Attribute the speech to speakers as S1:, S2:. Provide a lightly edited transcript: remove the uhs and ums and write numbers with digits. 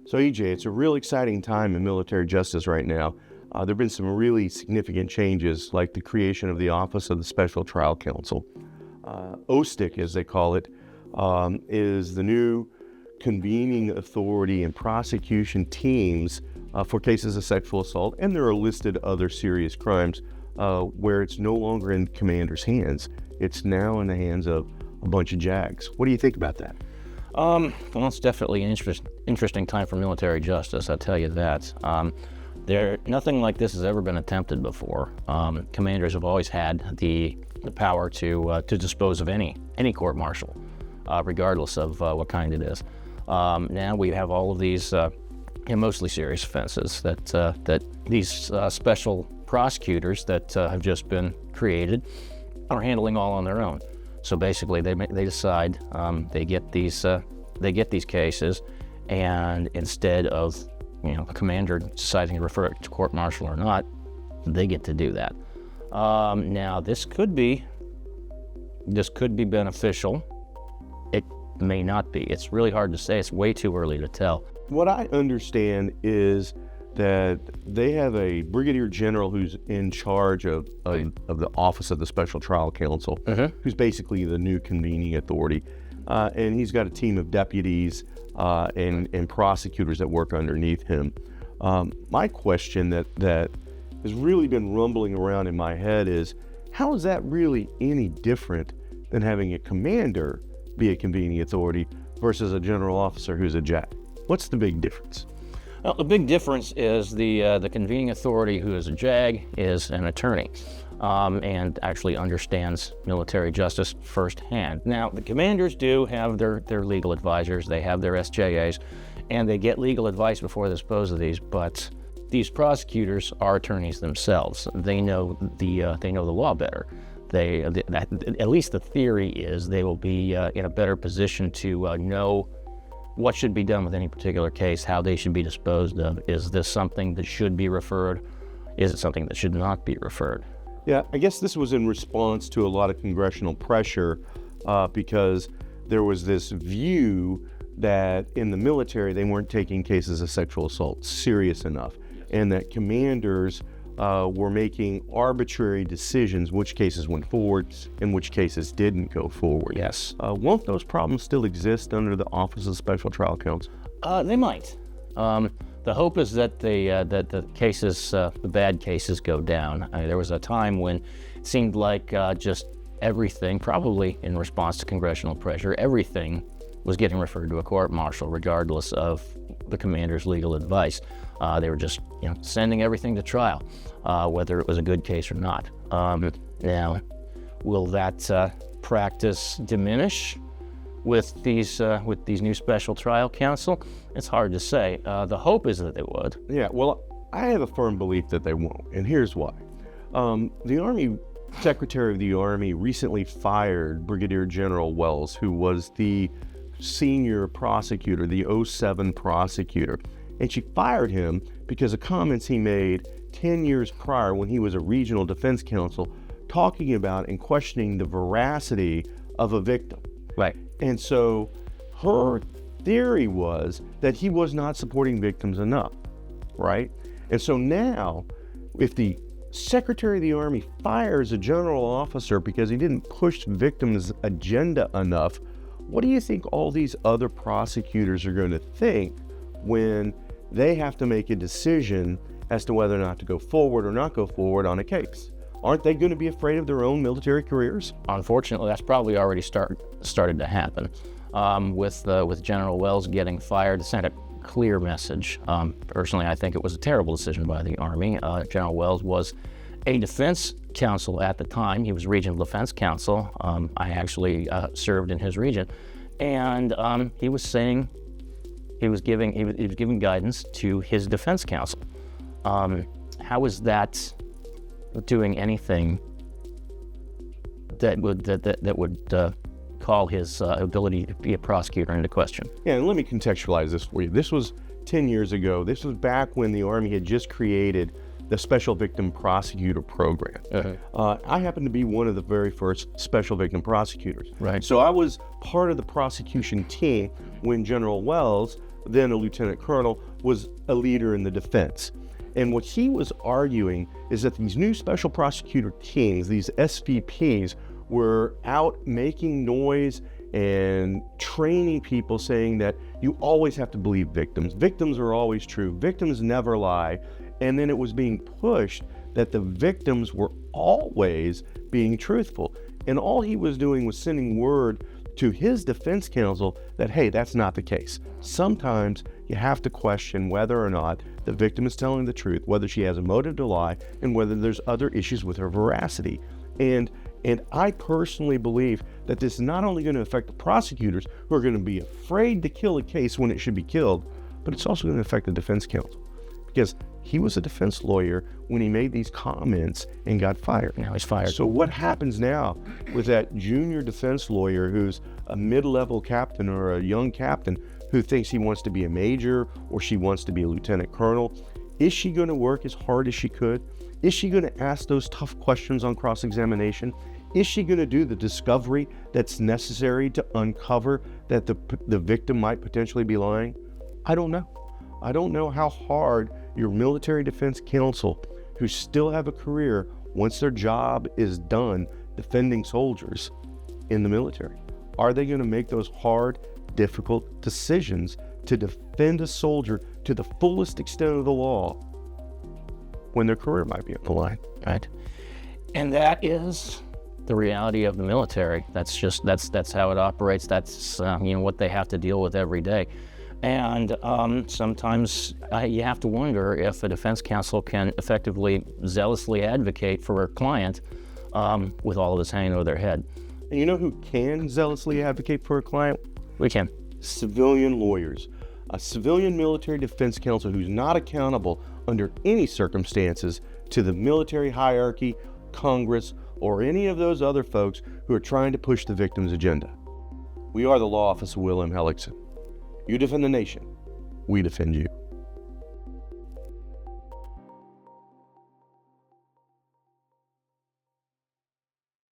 S1: So EJ, it's a real exciting time in military justice right now. There have been some really significant changes, like the creation of the Office of the Special Trial Counsel. OSTC, as they call it, is the new convening authority and prosecution teams for cases of sexual assault, and there are listed other serious crimes where it's no longer in commander's hands. It's now in the hands of a bunch of JAGs. What do you think about that?
S2: Well, it's definitely an interesting time for military justice, I'll tell you that. Nothing like this has ever been attempted before. Commanders have always had the power to dispose of any court-martial, regardless of what kind it is. Now we have all of these mostly serious offenses that these special prosecutors that have just been created are handling all on their own. So basically, they decide they get these cases, and instead of a commander deciding to refer it to court-martial or not, they get to do that. Now this could be beneficial. It may not be. It's really hard to say. It's way too early to tell.
S1: What I understand is that they have a brigadier general who's in charge of the Office of the Special Trial Counsel, who's basically the new convening authority. And he's got a team of deputies and prosecutors that work underneath him. My question that has really been rumbling around in my head is, how is that really any different than having a commander be a convening authority versus a general officer who's a JAG? What's the big difference?
S2: Well, the big difference is the convening authority, who is a JAG, is an attorney and actually understands military justice firsthand. Now, the commanders do have their legal advisors, they have their SJAs, and they get legal advice before they dispose of these, but these prosecutors are attorneys themselves. They know the law better. At least the theory is they will be in a better position to know what should be done with any particular case, how they should be disposed of. Is this something that should be referred? Is it something that should not be referred?
S1: Yeah, I guess this was in response to a lot of congressional pressure because there was this view that in the military they weren't taking cases of sexual assault serious enough, and that commanders were making arbitrary decisions which cases went forward and which cases didn't go forward.
S2: Yes.
S1: Won't those problems still exist under the Office of Special Trial Counsel?
S2: They might. The hope is that the cases, the bad cases, go down. There was a time when it seemed like just everything, probably in response to congressional pressure, everything was getting referred to a court-martial regardless of the commander's legal advice. They were just sending everything to trial, whether it was a good case or not. Now, will that practice diminish with these new special trial counsel? It's hard to say. The hope is that they would.
S1: Yeah, well, I have a firm belief that they won't, and here's why. The Army Secretary of the Army recently fired Brigadier General Wells, who was the senior prosecutor, the 07 prosecutor. And she fired him because of comments he made 10 years prior when he was a regional defense counsel, talking about and questioning the veracity of a victim.
S2: Right.
S1: And so her theory was that he was not supporting victims enough, right? And so now, if the Secretary of the Army fires a general officer because he didn't push victims' agenda enough, what do you think all these other prosecutors are going to think when they have to make a decision as to whether or not to go forward or not go forward on a case? Aren't they going to be afraid of their own military careers?
S2: Unfortunately, that's probably already started to happen. With General Wells getting fired, it sent a clear message. Personally, I think it was a terrible decision by the Army. General Wells was a defense counsel at the time. He was regional defense counsel. I actually served in his region, and he was saying he was giving guidance to his defense counsel. How is that doing anything that would call his ability to be a prosecutor into question?
S1: Yeah, and let me contextualize this for you. This was 10 years ago. This was back when the Army had just created the Special Victim Prosecutor Program. I happened to be one of the very first Special Victim Prosecutors.
S2: Right.
S1: So I was part of the prosecution team when General Wells then a lieutenant colonel, was a leader in the defense. And what he was arguing is that these new special prosecutor teams, these SVPs, were out making noise and training people, saying that you always have to believe victims. Victims are always true. Victims never lie. And then it was being pushed that the victims were always being truthful. And all he was doing was sending word to his defense counsel that, hey, that's not the case. Sometimes you have to question whether or not the victim is telling the truth, whether she has a motive to lie, and whether there's other issues with her veracity. And I personally believe that this is not only going to affect the prosecutors, who are going to be afraid to kill a case when it should be killed, but it's also going to affect the defense counsel, because he was a defense lawyer when he made these comments and got fired.
S2: Now he's fired.
S1: So what happens now with that junior defense lawyer who's a mid-level captain or a young captain who thinks he wants to be a major or she wants to be a lieutenant colonel? Is she going to work as hard as she could? Is she going to ask those tough questions on cross-examination? Is she going to do the discovery that's necessary to uncover that the victim might potentially be lying? I don't know. I don't know how hard your military defense counsel, who still have a career once their job is done defending soldiers in the military, are they going to make those hard, difficult decisions to defend a soldier to the fullest extent of the law when their career might be on the line?
S2: Right. And that is the reality of the military. That's how it operates. That's what they have to deal with every day. And sometimes you have to wonder if a defense counsel can effectively, zealously advocate for a client with all of this hanging over their head.
S1: And you know who can zealously advocate for a client?
S2: We can.
S1: Civilian lawyers. A civilian military defense counsel who's not accountable under any circumstances to the military hierarchy, Congress, or any of those other folks who are trying to push the victim's agenda. We are the Law Office of William Hellickson. You defend the nation, we defend you.